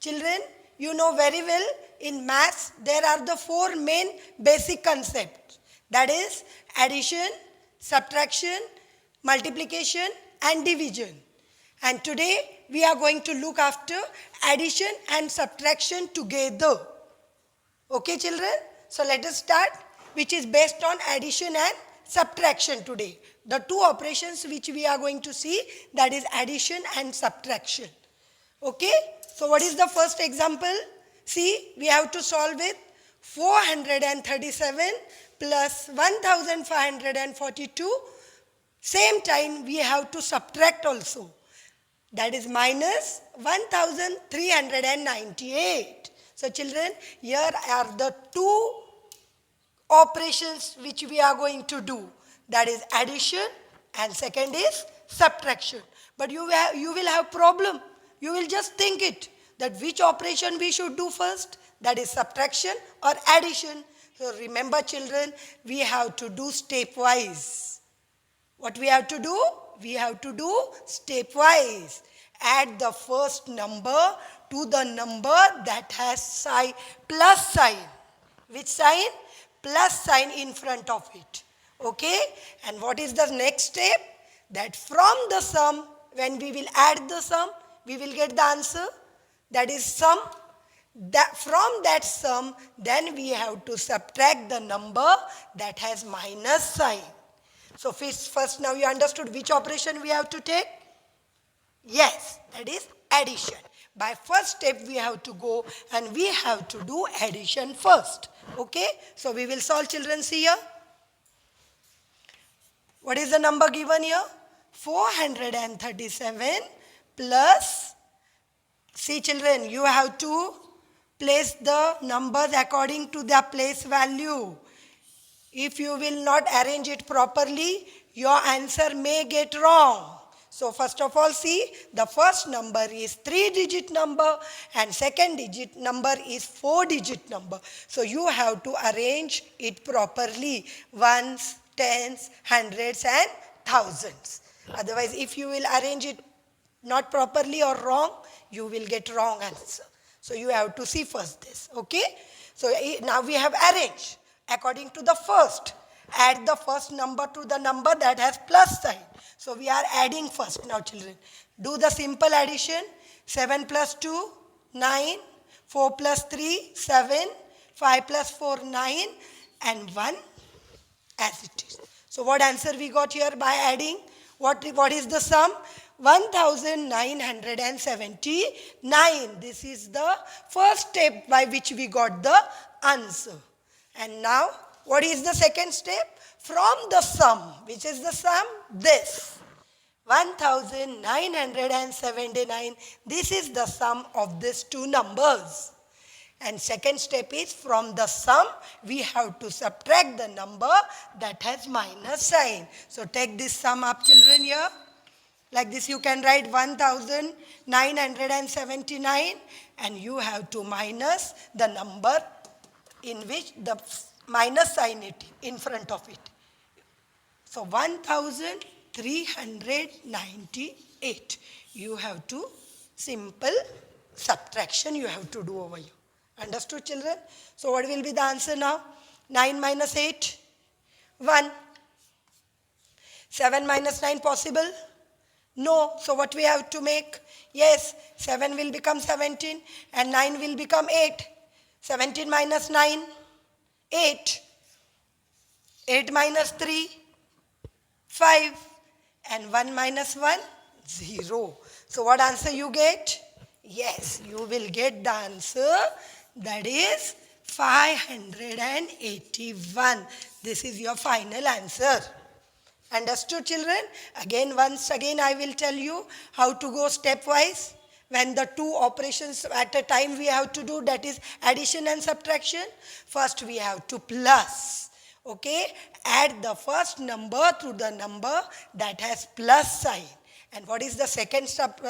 Children, you know very well in maths there are the four main basic concepts. That is addition, subtraction, multiplication and division. And today we are going to look after addition and subtraction together. Okay children? So let us start, which is based on addition and subtraction today. The two operations which we are going to see, that is addition and subtraction. Okay? So what is the first example? See, we have to solve with 437 plus 1542. Same time we have to subtract also. That is minus 1398. So children, here are the two operations which we are going to do. That is addition and second is subtraction. But you will have problem. You will just think it that which operation we should do first. That is subtraction or addition. So remember children, we have to do stepwise. What we have to do? We have to do stepwise. Add the first number to the number that has plus sign. Which sign? Plus sign in front of it. Okay? And what is the next step? That from the sum, when we will add the sum, we will get the answer. That is sum. From that sum, then we have to subtract the number that has minus sign. So first now you understood which operation we have to take? Yes, that is addition. By first step we have to go and we have to do addition first. Okay? So we will solve children, see here. What is the number given here? 437 plus, see children, you have to place the numbers according to their place value. If you will not arrange it properly, your answer may get wrong. So first of all, see, the first number is 3-digit number and second digit number is 4-digit number. So you have to arrange it properly. Ones, tens, hundreds and thousands. Otherwise, if you will arrange it not properly or wrong, you will get wrong answer. So you have to see first this. Okay? So now we have arranged according to the first. Add the first number to the number that has plus sign. So we are adding first now children. Do the simple addition. 7 plus 2, 9. 4 plus 3, 7. 5 plus 4, 9. And 1 as it is. So what answer we got here by adding? What is the sum? 1979. This is the first step by which we got the answer. And now, what is the second step? From the sum. Which is the sum? This. 1979. This is the sum of these two numbers. And second step is from the sum, we have to subtract the number that has minus sign. So take this sum up children here. Like this you can write 1979 and you have to minus the number in which the minus sign it in front of it. So 1398. You have to simple subtraction you have to do over here. Understood children? So what will be the answer now? 9 minus 8, 1. 7 minus 9 possible? No. So what we have to make? Yes, 7 will become 17 and 9 will become 8. 17 minus 9, 8. 8 minus 3, 5. And 1 minus 1, 0. So what answer you get? Yes, you will get the answer. That is 581. This is your final answer. Understood children? Once again I will tell you how to go stepwise. When the two operations at a time we have to do, that is addition and subtraction. First we have to plus. Okay? Add the first number to the number that has plus sign. And what is the second step?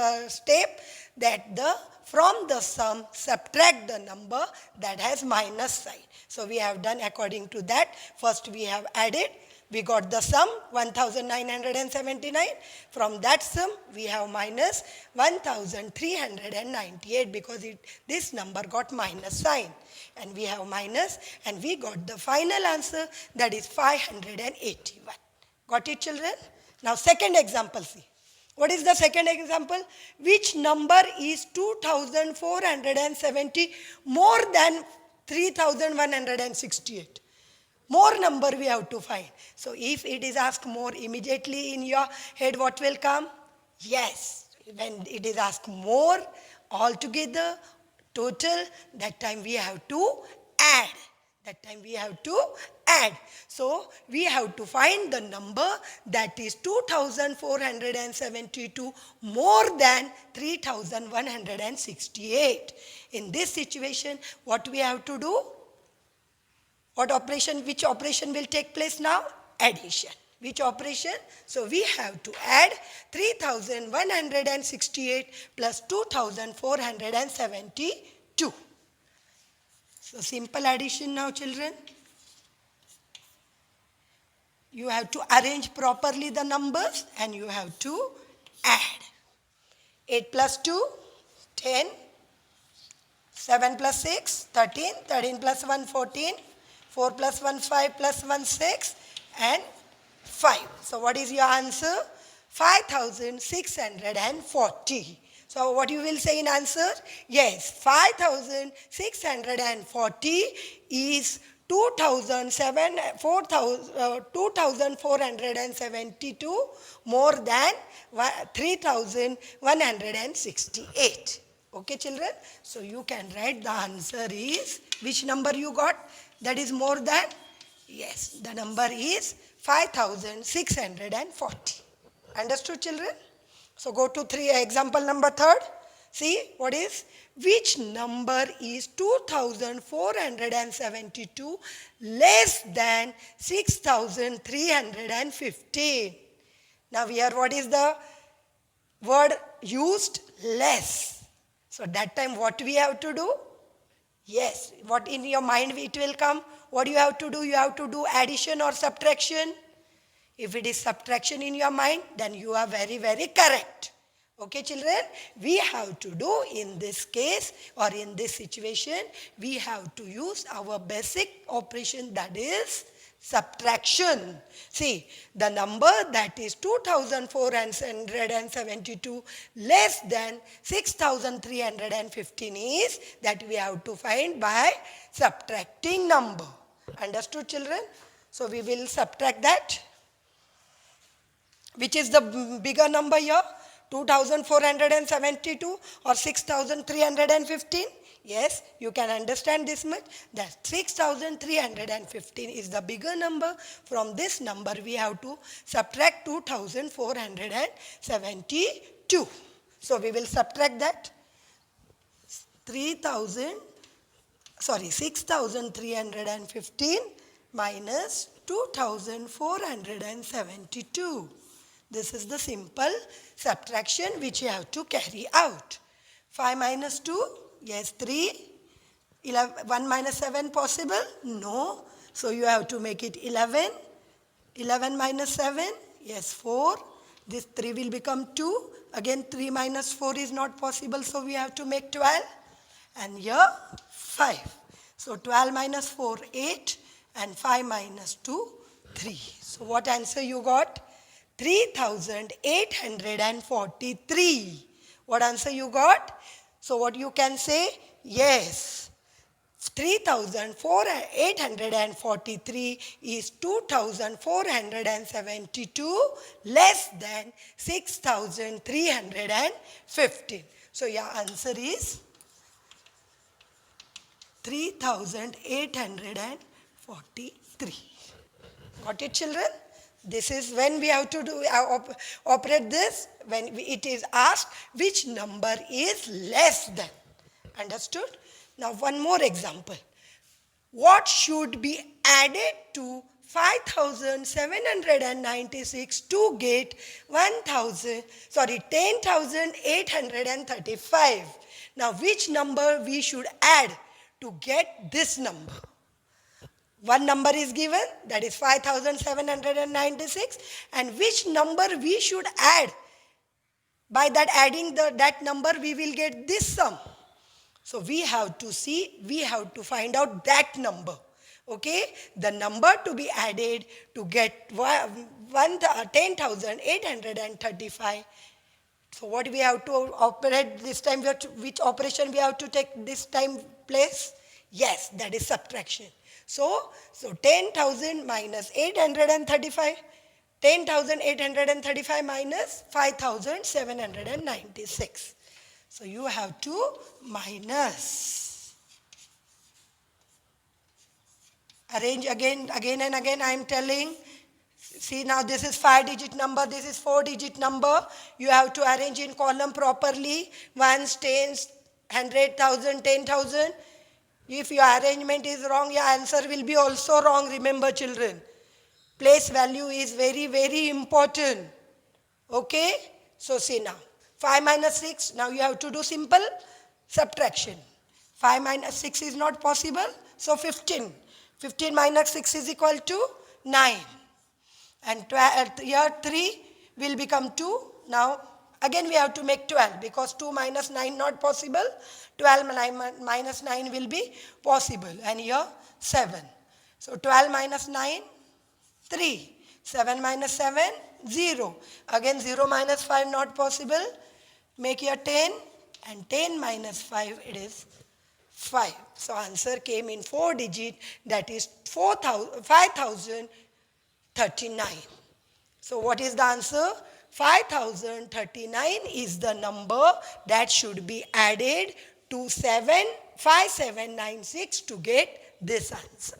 That from the sum, subtract the number that has minus sign. So we have done according to that. First we have added, We got the sum 1979. From that sum we have minus 1398 because this number got minus sign. And we have minus and we got the final answer, that is 581. Got it, children? Now second example, see. What is the second example? Which number is 2470 more than 3168? More number we have to find. So if it is asked more, immediately in your head what will come? Yes. When it is asked more, altogether, total, that time we have to add. So we have to find the number that is 2472 more than 3168. In this situation, what we have to do? Which operation will take place now? Addition. Which operation? So we have to add 3168 plus 2472. So simple addition now, children. You have to arrange properly the numbers and you have to add. 8 plus 2, 10. 7 plus 6, 13. 13 plus 1, 14. 4 plus 1, 5 plus 1, 6 and 5. So what is your answer? 5640. So what you will say in answer? Yes, 5640 is 2472 more than 3168. Okay, children? So you can write the answer is, which number you got? That is more than? Yes, the number is 5640. Understood, children? So go to example number 3. See, what is? Which number is 2472 less than 6315? Now here what is the word used? Less. So that time what we have to do? Yes, what in your mind it will come? What you have to do? You have to do addition or subtraction. If it is subtraction in your mind, then you are very, very correct. Okay, children? We have to do in this case or in this situation, we have to use our basic operation, that is subtraction. See, the number that is 2472 less than 6315 is that we have to find by subtracting number. Understood, children? So we will subtract that. Which is the bigger number here? 2472 or 6315? Yes, you can understand this much, that 6315 is the bigger number. From this number we have to subtract 2472. So we will subtract that. 6315 minus 2472. This is the simple subtraction which you have to carry out. 5 minus 2, yes, 3. 1 minus 7 possible? No. So you have to make it 11. 11 minus 7, yes, 4. This 3 will become 2. Again 3 minus 4 is not possible, so we have to make 12. And here 5. So 12 minus 4, 8. And 5 minus 2, 3. So what answer you got? 3843. What answer you got? So what you can say? Yes, 3843 is 2472 less than 6315. So your answer is 3843. Got it, children? This is when we have to do operate this, when it is asked which number is less than. Understood? Now one more example. What should be added to 5796 to get 10,835? Now which number we should add to get this number? One number is given, that is 5796, and which number we should add. By that adding that number, we will get this sum. So we have to find out that number. Okay, the number to be added to get 10,835. So what we have to operate this time, which operation we have to take this time place? Yes, that is subtraction. So 10,000 minus 835. 10,835 minus 5,796. So you have to minus. Arrange again and again I am telling. See, now this is 5-digit number, this is 4-digit number. You have to arrange in column properly. Ones, tens, 100,000, 10,000. If your arrangement is wrong, your answer will be also wrong. Remember, children. Place value is very, very important. Okay? So see now. 5 minus 6. Now you have to do simple subtraction. 5 minus 6 is not possible. So 15. 15 minus 6 is equal to 9. And here 3 will become 2. Now again we have to make 12 because 2 minus 9 not possible. 12 minus 9 will be possible. And here 7. So 12 minus 9, 3. 7 minus 7, 0. Again 0 minus 5 not possible. Make here 10. And 10 minus 5, it is 5. So answer came in 4 digit, that is 5,039. So what is the answer? 5,039 is the number that should be added to 5796 to get this answer.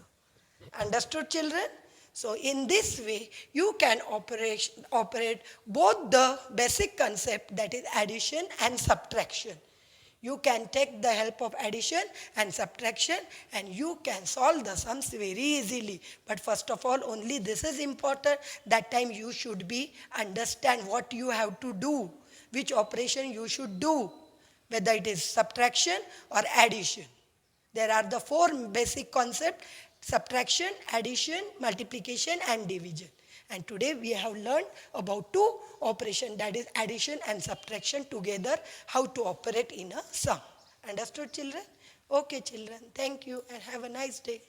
Understood, children? So in this way, you can operate both the basic concept, that is addition and subtraction. You can take the help of addition and subtraction and you can solve the sums very easily. But first of all, only this is important. That time you should understand what you have to do, which operation you should do, whether it is subtraction or addition. There are the 4 basic concepts: subtraction, addition, multiplication and division. And today we have learned about 2 operations, that is addition and subtraction together, how to operate in a sum. Understood, children? Okay, children. Thank you and have a nice day.